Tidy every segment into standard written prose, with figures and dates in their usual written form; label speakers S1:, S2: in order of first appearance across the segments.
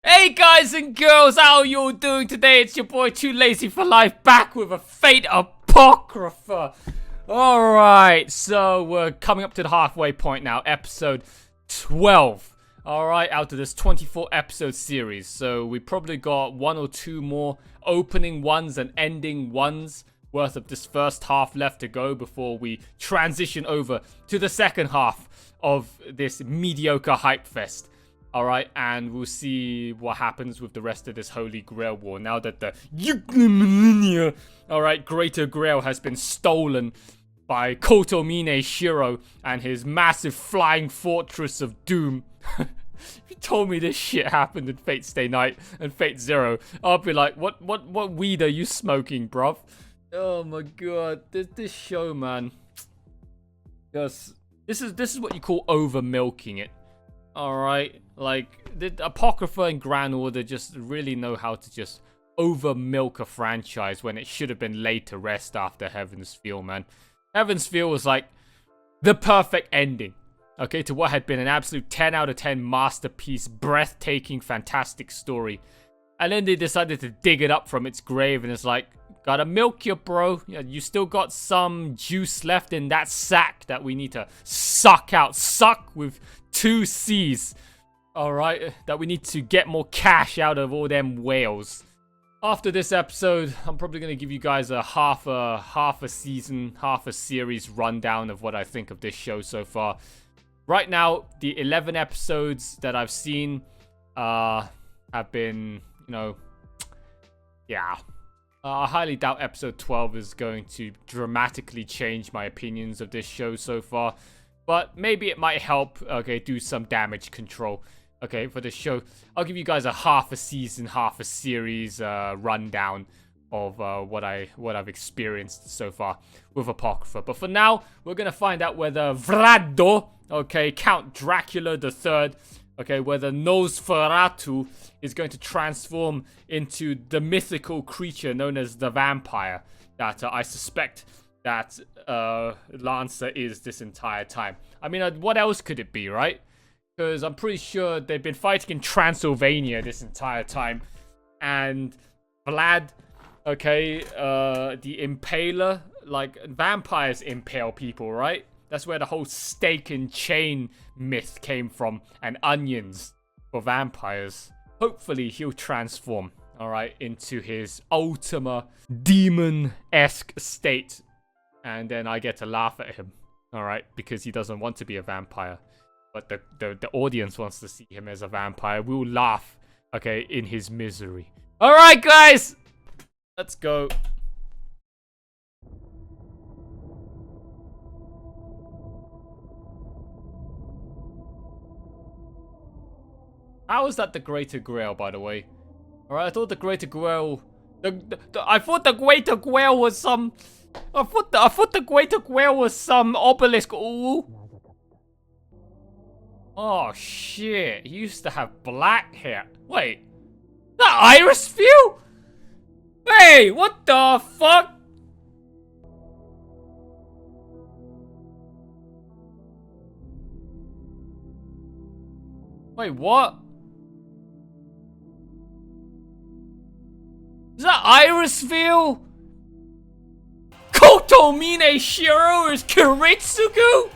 S1: Hey guys and girls, how are you all doing today? It's your boy Too Lazy for Life back with a Fate Apocrypha. Alright, so we're coming up to the halfway point now, episode 12. Alright, out of this 24 episode series. So we probably got one or two more opening ones and ending ones worth of this first half left to go before we transition over to the second half of this mediocre hype fest. Alright, and we'll see what happens with the rest of this Holy Grail war now that the millennia, alright, Greater Grail has been stolen by Kotomine Shiro and his massive flying fortress of doom. If you told me this shit happened in Fate Stay Night and Fate Zero, I'll be like, what weed are you smoking, bruv? Oh my god, this show, man. This is what you call over milking it. Alright, like, the Apocrypha and Grand Order just really know how to just over milk a franchise when it should have been laid to rest after Heaven's Feel, man. Heaven's Feel was like the perfect ending, okay, to what had been an absolute 10 out of 10 masterpiece, breathtaking, fantastic story. And then they decided to dig it up from its grave, and it's like, gotta milk you, bro. You still got some juice left in that sack that we need to suck out. Suck with 2 C's. Alright, that we need to get more cash out of all them whales. After this episode, I'm probably going to give you guys a half a season, half a series rundown of what I think of this show so far. Right now, the 11 episodes that I've seen have been, you know, yeah. I highly doubt episode 12 is going to dramatically change my opinions of this show so far. But maybe it might help, okay, do some damage control, okay, for this show. I'll give you guys a half a season, half a series rundown of what I've experienced so far with Apocrypha. But for now, we're going to find out whether Vlado, okay, Count Dracula III, okay, whether Nosferatu is going to transform into the mythical creature known as the vampire that I suspect that Lancer is this entire time. I mean, what else could it be, right? Because I'm pretty sure they've been fighting in Transylvania this entire time. And Vlad, okay, the Impaler, like, vampires impale people, right? That's where the whole steak and chain myth came from. And onions for vampires. Hopefully he'll transform, alright, into his Ultima demon-esque state. And then I get to laugh at him, alright, because he doesn't want to be a vampire. But the audience wants to see him as a vampire. We'll laugh, okay, in his misery. Alright, guys! Let's go. How is that the Greater Grail, by the way? Alright, I thought the Greater Grail... I thought the Greater Grail was some... I thought the Greater Grail was some obelisk. Ooh. Oh shit! He used to have black hair. Wait, that Iris View? Hey, what the fuck? Wait, what? Is that Iris View? Kotomine Shiro is Kiritsugu?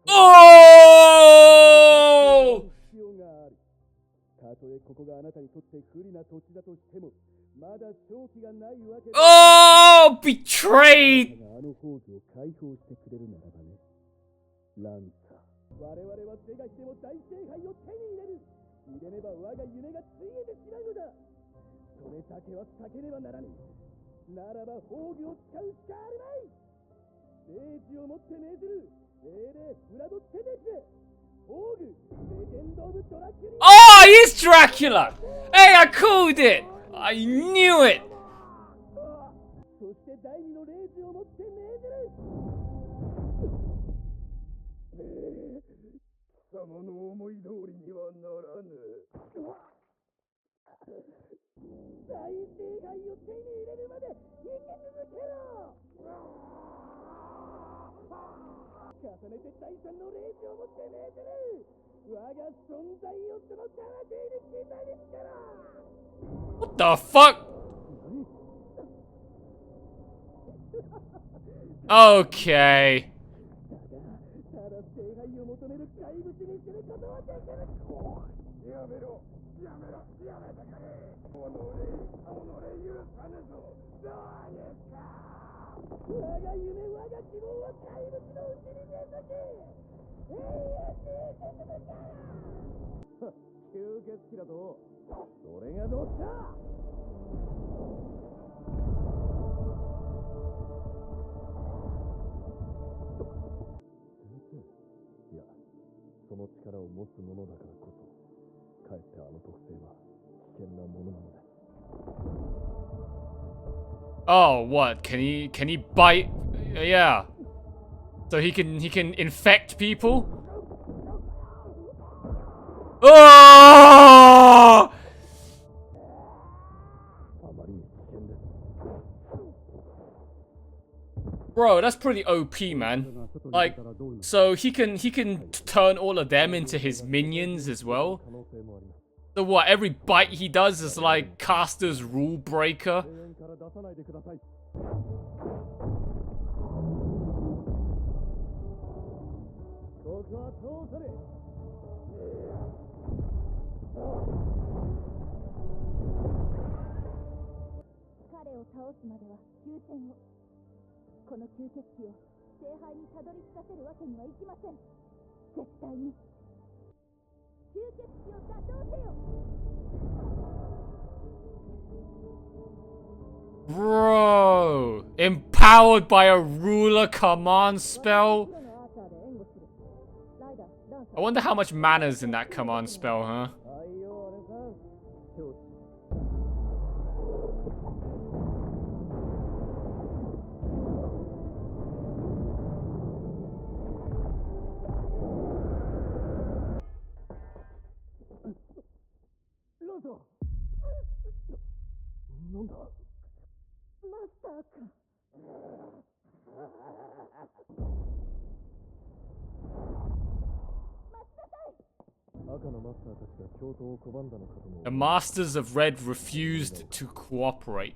S1: Oh! Oh, betrayed! Oh, he's Dracula! Hey, I called it! I knew it!
S2: 様の思い通りに
S1: What the fuck? Okay. Oh, what? Can he bite? Yeah. So he can infect people? Oh! Bro, that's pretty OP, man. Like, so he can turn all of them into his minions as well. So what? Every bite he does is like Caster's rule breaker. Bro, empowered by a ruler command spell? I wonder how much mana's in that command spell, huh? The Masters of Red refused to cooperate.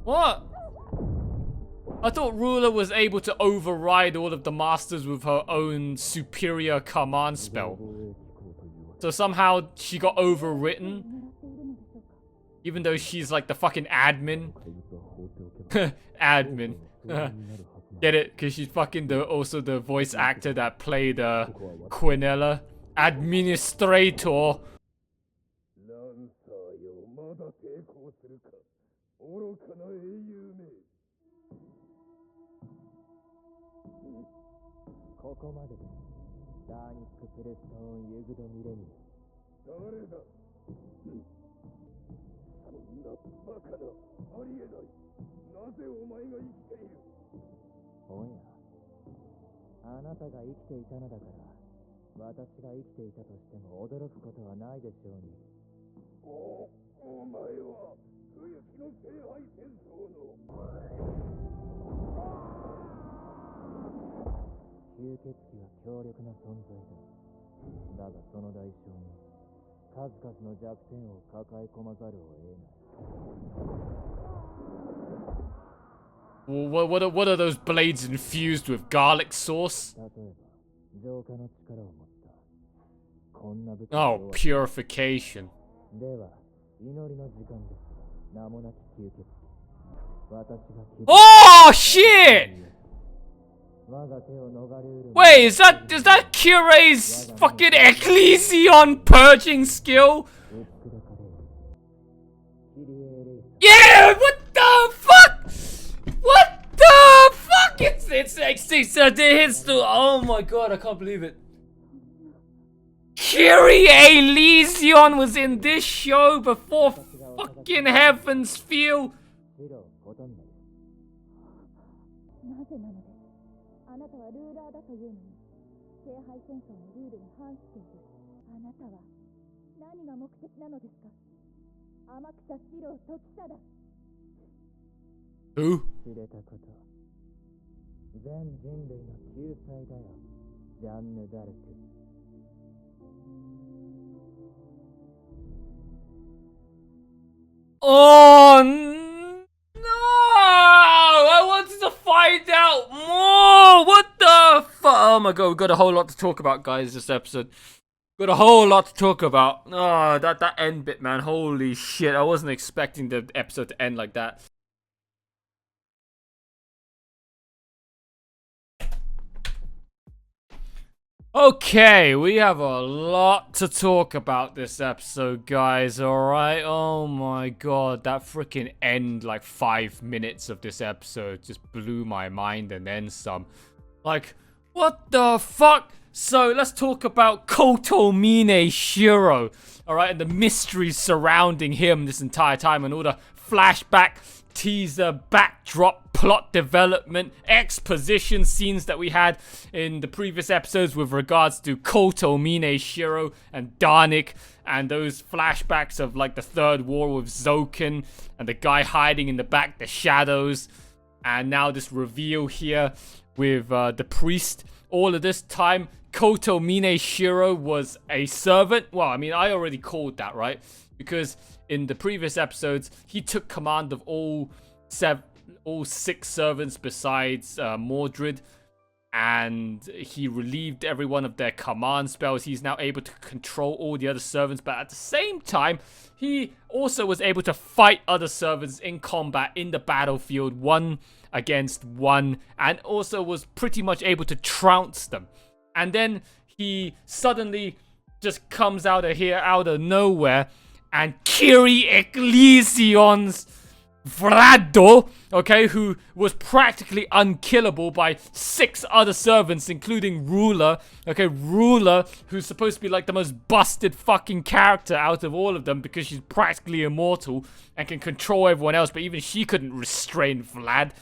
S1: What? I thought Ruler was able to override all of the Masters with her own superior command spell. So somehow she got overwritten. Even though she's like the fucking admin. Admin. Get it? Because she's fucking also the voice actor that played Quinella. Administrator. What are those blades infused with? Garlic sauce? Oh, purification. Oh shit! Wait, is that Cure's fucking Ecclesion purging skill? Yeah, what the fuck? What the fuck? It's oh my god, I can't believe it. Kyrie Elysion was in this show before fucking Heaven's Feel.
S2: あなたは何が目的なのですか？天草四郎時貞だ。
S1: Who?
S3: 知れたこと。全人類の救済だよ、ジャンヌ・ダルク。
S1: Oh no! I wanted to find out more. What the fuck? Oh my god, we got a whole lot to talk about, guys. This episode got a whole lot to talk about. Oh, that end bit, man. Holy shit! I wasn't expecting the episode to end like that. Okay, we have a lot to talk about this episode, guys, alright? Oh my god, that freaking end, like, 5 minutes of this episode just blew my mind and then some. Like, what the fuck? So, let's talk about Kotomine Shiro, alright? And the mysteries surrounding him this entire time and all the flashback, teaser, backdrop, plot development, exposition scenes that we had in the previous episodes with regards to Kotomine Shiro and Darnik, and those flashbacks of like the third war with Zoken and the guy hiding in the back, the shadows, and now this reveal here with the priest. All of this time, Kotomine Shiro was a servant. Well, I mean, I already called that, right? Because in the previous episodes, he took command of all 6 servants besides Mordred, and he relieved everyone of their command spells. He's now able to control all the other servants, but at the same time, he also was able to fight other servants in combat in the battlefield, 1 against 1, and also was pretty much able to trounce them. And then he suddenly just comes out of here, out of nowhere, and Kiri Ecclesion's Vlado, okay, who was practically unkillable by 6 other servants, including Ruler, okay, Ruler, who's supposed to be like the most busted fucking character out of all of them because she's practically immortal and can control everyone else, but even she couldn't restrain Vlad.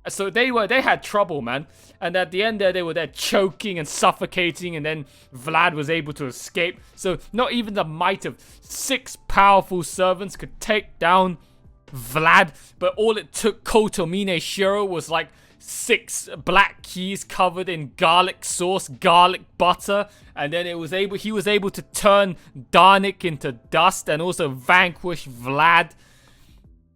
S1: So they had trouble, man. And at the end there, they were there choking and suffocating, and then Vlad was able to escape. So not even the might of 6 powerful servants could take down Vlad, but all it took Kotomine Shiro was like 6 black keys covered in garlic sauce, garlic butter, and then he was able to turn Darnik into dust and also vanquish Vlad.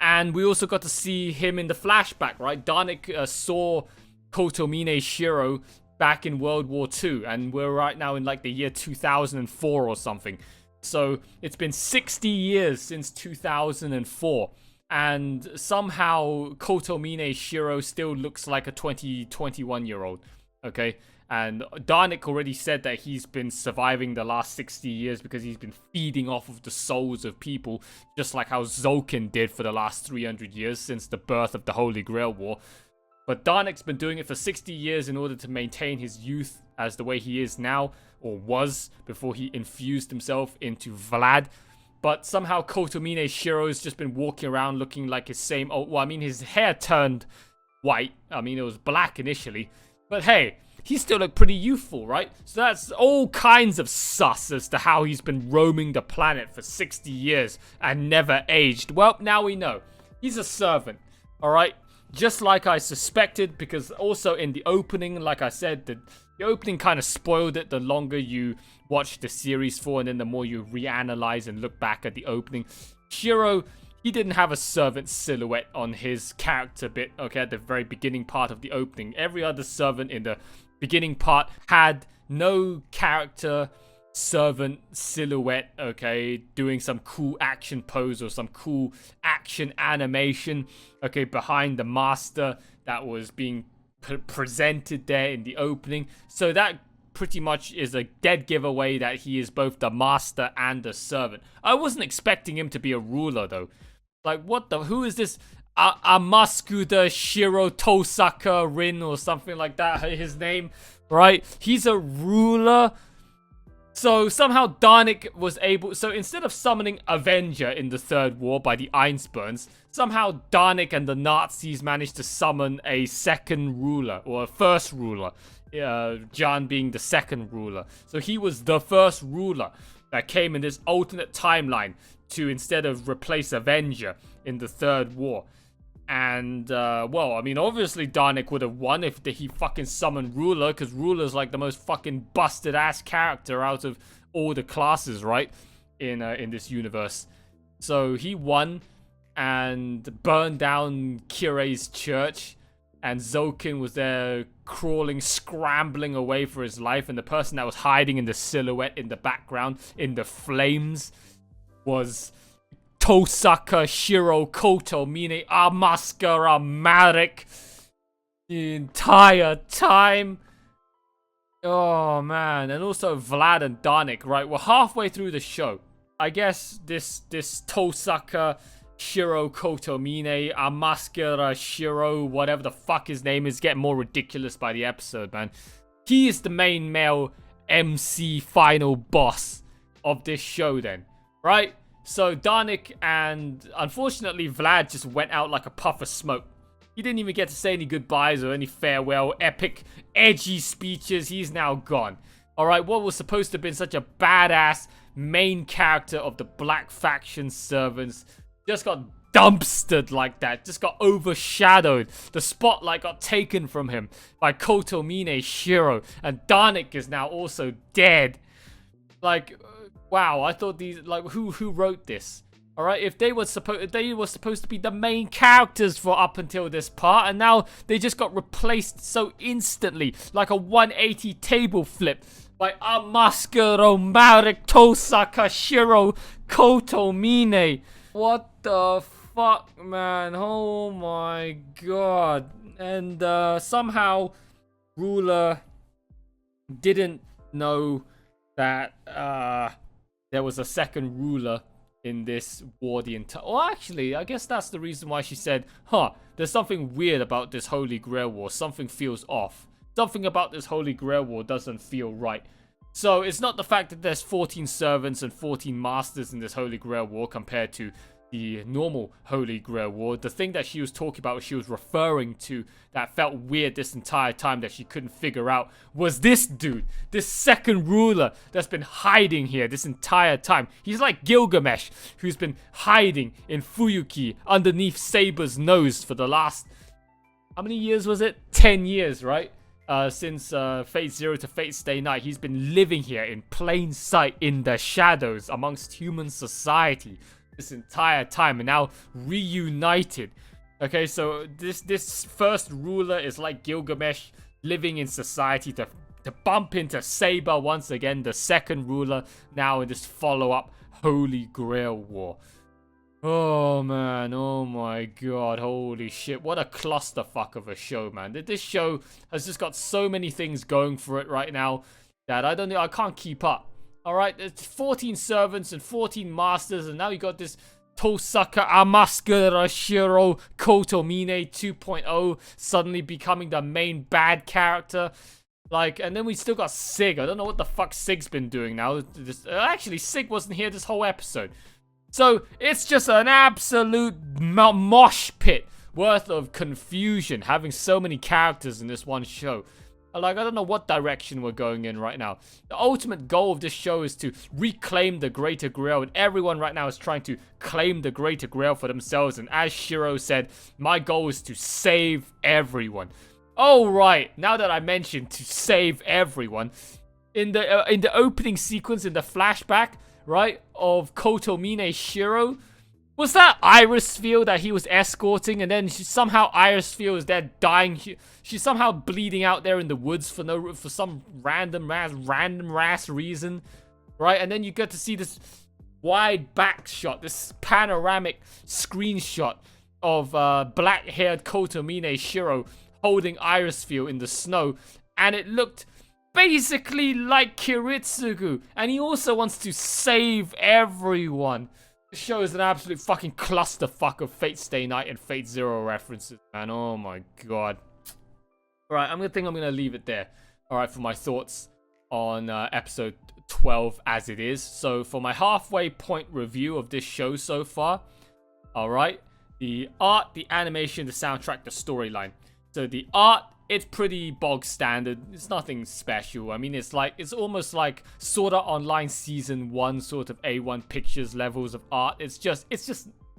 S1: And we also got to see him in the flashback, right? Darnik saw Kotomine Shiro back in World War II, and we're right now in like the year 2004 or something. So it's been 60 years since 2004, and somehow Kotomine Shiro still looks like a 21-year-old, okay? And Darnik already said that he's been surviving the last 60 years because he's been feeding off of the souls of people, just like how Zoken did for the last 300 years since the birth of the Holy Grail War. But Darnik's been doing it for 60 years in order to maintain his youth as the way he is now, or was, before he infused himself into Vlad. But somehow Kotomine Shiro's just been walking around looking like his same old... Well, I mean, his hair turned white. I mean, it was black initially. But hey, he still looked pretty youthful, right? So that's all kinds of sus as to how he's been roaming the planet for 60 years and never aged. Well, now we know. He's a servant, alright? Just like I suspected, because also in the opening, like I said, the opening kind of spoiled it the longer you watch the series for, and then the more you reanalyze and look back at the opening. Shiro, he didn't have a servant silhouette on his character bit, okay, at the very beginning part of the opening. Every other servant in the beginning part had no character servant silhouette, okay, doing some cool action pose or some cool action animation, okay, behind the master that was being presented there in the opening. So that pretty much is a dead giveaway that he is both the master and the servant. I wasn't expecting him to be a ruler though. Like, what the, who is this Amaskuda Shiro Tosaka Rin or something like that, his name, right? He's a ruler. So somehow Darnik was able, so instead of summoning Avenger in the Third War by the Einspurns, somehow Darnik and the Nazis managed to summon a second ruler, or a first ruler, John being the second ruler. So he was the first ruler that came in this alternate timeline to instead of replace Avenger in the third war. And, well, I mean, obviously Darnik would have won if he fucking summoned Ruler, because Ruler's like the most fucking busted ass character out of all the classes, right? In this universe. So he won and burned down Kirei's church, and Zokin was there crawling, scrambling away for his life, and the person that was hiding in the silhouette in the background, in the flames, was Tosaka Shiro Koto, meaning Amaskara Marik, the entire time. Oh man, and also Vlad and Darnik, right? We're halfway through the show. I guess this Tosaka Shiro Koto Mine, Amaskara Shiro, whatever the fuck his name is, getting more ridiculous by the episode, man. He is the main male MC final boss of this show then, right? So Darnik and, unfortunately, Vlad just went out like a puff of smoke. He didn't even get to say any goodbyes or any farewell, epic, edgy speeches. He's now gone. Alright, what was supposed to have been such a badass main character of the Black Faction servants just got dumpstered like that. Just got overshadowed. The spotlight got taken from him by Koto Mine Shiro. And Darnik is now also dead. Like, wow, I thought these, like, who wrote this? All right, if they were supposed to be the main characters for up until this part, and now they just got replaced so instantly, like a 180 table flip by Amaskuro Marik Tosaka Shiro Koto Mine. What the fuck, man? Oh my god. And somehow Ruler didn't know that there was a second ruler in this war the entire... Well, actually, I guess that's the reason why she said, there's something weird about this Holy Grail War. Something feels off. Something about this Holy Grail War doesn't feel right. So, it's not the fact that there's 14 servants and 14 masters in this Holy Grail War compared to the normal Holy Grail War. The thing that she was talking about, she was referring to, that felt weird this entire time that she couldn't figure out, was this dude, this second ruler that's been hiding here this entire time. He's like Gilgamesh, who's been hiding in Fuyuki underneath Saber's nose for the last, how many years was it? 10 years, right? Since Fate Zero to Fate Stay Night, he's been living here in plain sight in the shadows amongst human society this entire time, and now reunited. Okay, so this first ruler is like Gilgamesh living in society to bump into Saber once again, the second ruler, now in this follow-up Holy Grail War. Oh man, oh my god, holy shit, what a clusterfuck of a show, man. This show has just got so many things going for it right now that I can't keep up. Alright, it's 14 servants and 14 masters, and now you got this Tosaka Amaskura Shiro Koto Mine 2.0 suddenly becoming the main bad character. Like, and then we still got Sig. I don't know what the fuck Sig's been doing now. Actually, Sig wasn't here this whole episode. So, it's just an absolute mosh pit worth of confusion having so many characters in this one show. Like, I don't know what direction we're going in right now. The ultimate goal of this show is to reclaim the Greater Grail, and everyone right now is trying to claim the Greater Grail for themselves. And as Shiro said, my goal is to save everyone. Oh, right. Now that I mentioned to save everyone, in the opening sequence, in the flashback, right, of Koto Mine Shiro, was that Irisfield that he was escorting, and then somehow Irisfield is there dying. She's somehow bleeding out there in the woods for some random ass reason, right? And then you get to see this wide back shot, this panoramic screenshot of black-haired Koto Mine Shiro holding Irisfield in the snow, and it looked basically like Kiritsugu, and he also wants to save everyone. The show is an absolute fucking clusterfuck of Fate Stay Night and Fate Zero references, man. Oh my god. Alright, I'm gonna leave it there. Alright, for my thoughts on episode 12 as it is. So, for my halfway point review of this show so far, alright, the art, the animation, the soundtrack, the storyline. So, the art it's pretty bog standard. It's nothing special. I mean, it's almost like Sword Art Online Season 1 sort of A1 Pictures levels of art. It's just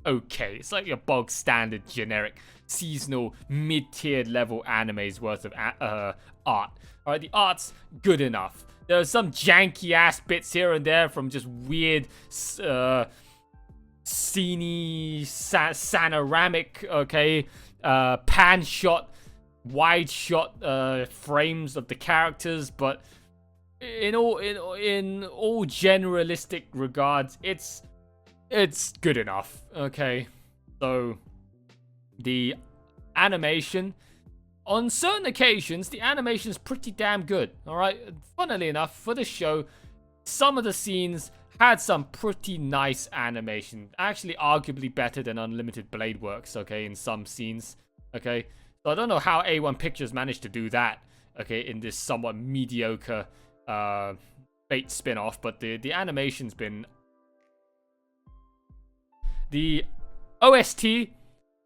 S1: okay. It's like a bog standard generic seasonal mid-tiered level anime's worth of art. Alright, the art's good enough. There are some janky ass bits here and there from just weird sceney panoramic, okay, pan shot, wide shot frames of the characters, but in all generalistic regards, it's good enough. Okay, so the animation, on certain occasions, the animation is pretty damn good. All right, funnily enough, for the show, some of the scenes had some pretty nice animation, actually arguably better than Unlimited Blade Works, okay, in some scenes, okay. So I don't know how A1 Pictures managed to do that, okay, in this somewhat mediocre Fate spin-off, but the animation's been... The OST,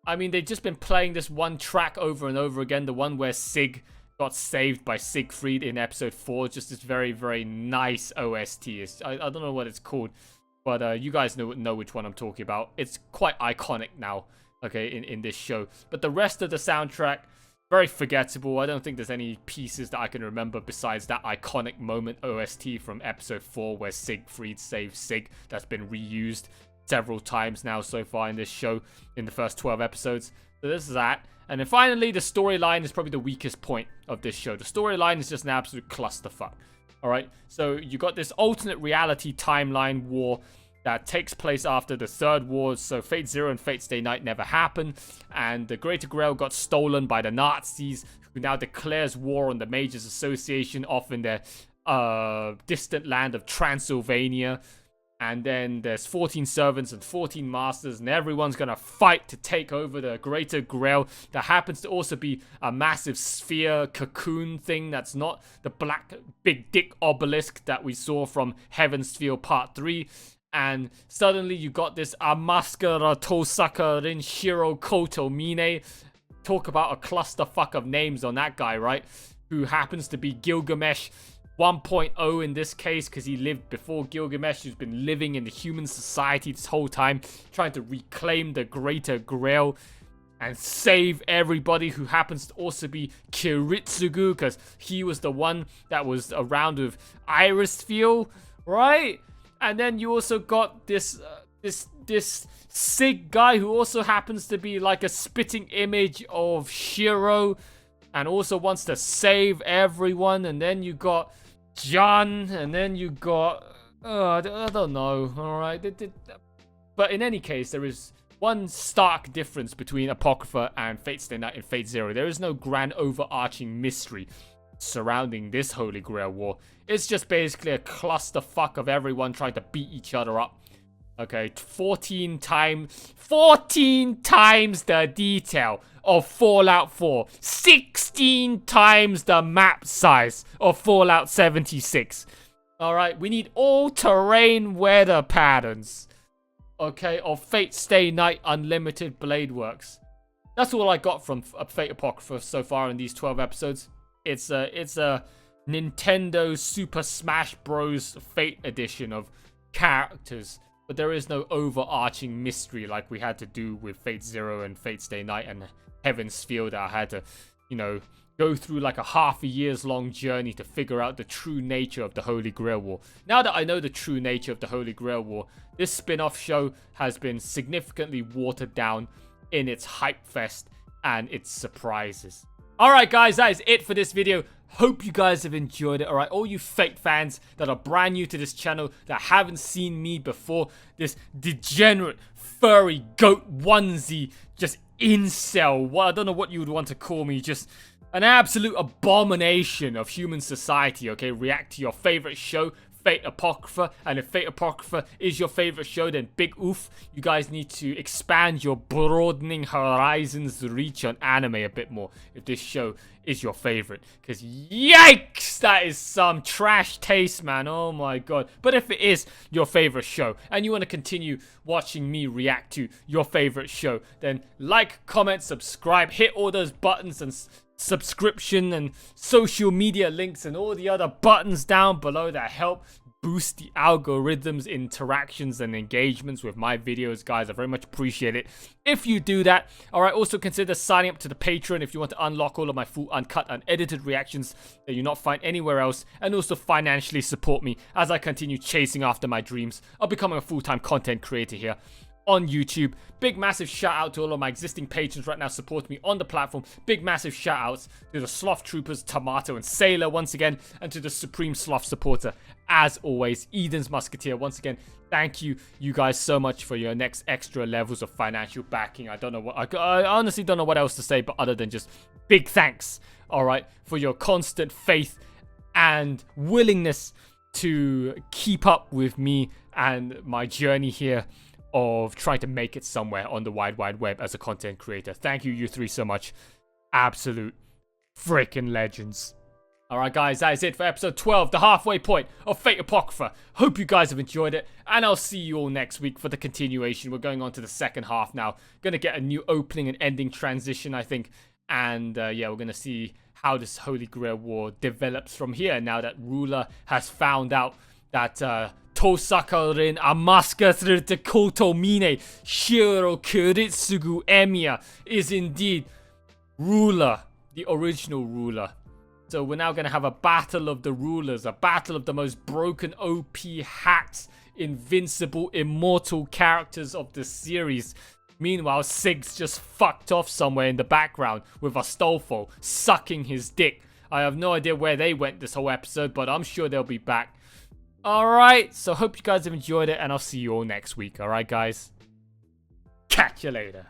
S1: I mean, they've just been playing this one track over and over again, the one where Sig got saved by Siegfried in episode 4, just this very, very nice OST. I don't know what it's called, but you guys know which one I'm talking about. It's quite iconic now, okay, in this show. But the rest of the soundtrack, very forgettable. I don't think there's any pieces that I can remember besides that iconic moment OST from episode 4 where Siegfried saves Sig. That's been reused several times now so far in this show in the first 12 episodes. So this is that. And then finally, the storyline is probably the weakest point of this show. The storyline is just an absolute clusterfuck. Alright, so you got this alternate reality timeline war that takes place after the third war. So Fate Zero and Fate Stay Night never happened, and the Greater Grail got stolen by the Nazis, who now declares war on the Mages Association off in their distant land of Transylvania. And then there's 14 servants and 14 masters, and everyone's gonna fight to take over the Greater Grail. That happens to also be a massive sphere cocoon thing that's not the black big dick obelisk that we saw from Heaven's Feel Part 3. And suddenly you got this Amaskara Tosaka Rinshiro Koto Mine. Talk about a clusterfuck of names on that guy, right? Who happens to be Gilgamesh 1.0 in this case, because he lived before Gilgamesh, who's been living in the human society this whole time, trying to reclaim the Greater Grail and save everybody, who happens to also be Kiritsugu, because he was the one that was around with Irisfield, right? And then you also got this Sig guy, who also happens to be like a spitting image of Shiro, and also wants to save everyone. And then you got John, and then you got I don't know. All right, but in any case, there is one stark difference between Apocrypha and Fate Stay Night and Fate Zero. There is no grand overarching mystery surrounding this Holy Grail war. It's just basically a clusterfuck of everyone trying to beat each other up. Okay, 14 times the detail of Fallout 4. 16 times the map size of Fallout 76. Alright, we need all-terrain weather patterns. Okay, of Fate Stay Night Unlimited Blade Works. That's all I got from Fate Apocrypha so far in these 12 episodes. It's a Nintendo Super Smash Bros. Fate edition of characters. But there is no overarching mystery like we had to do with Fate Zero and Fate Stay Night and Heaven's Field. I had to, go through like a half a year's long journey to figure out the true nature of the Holy Grail War. Now that I know the true nature of the Holy Grail War, this spin-off show has been significantly watered down in its hype fest and its surprises. Alright guys, that is it for this video. Hope you guys have enjoyed it. Alright, all you Fate fans that are brand new to this channel, that haven't seen me before, this degenerate, furry, goat onesie, just incel, I don't know what you would want to call me, just an absolute abomination of human society, okay? React to your favorite show, Fate Apocrypha, and if Fate Apocrypha is your favorite show, then big oof. You guys need to expand your broadening horizons reach on anime a bit more if this show is your favorite. Because yikes, that is some trash taste, man. Oh my god. But if it is your favorite show and you want to continue watching me react to your favorite show, then like, comment, subscribe, hit all those buttons and subscription and social media links and all the other buttons down below that help boost the algorithms, interactions, and engagements with my videos, guys. I very much appreciate it if you do that. All right, also consider signing up to the Patreon if you want to unlock all of my full, uncut, unedited reactions that you not find anywhere else, and also financially support me as I continue chasing after my dreams of becoming a full-time content creator here on YouTube. Big massive shout out to all of my existing patrons right now supporting me on the platform. Big massive shout outs to the Sloth Troopers, Tomato and Sailor once again, and to the Supreme Sloth supporter as always, Eden's Musketeer. Once again, thank you guys so much for your next extra levels of financial backing. I don't know what I honestly don't know what else to say, but other than just big thanks, all right, for your constant faith and willingness to keep up with me and my journey here of trying to make it somewhere on the wide web as a content creator. Thank you three so much. Absolute freaking legends. Alright guys, that is it for episode 12, the halfway point of Fate Apocrypha. Hope you guys have enjoyed it, and I'll see you all next week for the continuation. We're going on to the second half now. Gonna get a new opening and ending transition, I think. And yeah, we're gonna see how this Holy Grail War develops from here now that Ruler has found out that Tosaka-rin Amaska through the Koto Mine Shiro Kuritsugu Emiya is indeed Ruler, the original Ruler. So we're now going to have a battle of the rulers, a battle of the most broken OP hacked, invincible, immortal characters of the series. Meanwhile, Sig's just fucked off somewhere in the background with Astolfo sucking his dick. I have no idea where they went this whole episode, but I'm sure they'll be back. Alright, so hope you guys have enjoyed it, and I'll see you all next week. Alright, guys? Catch you later.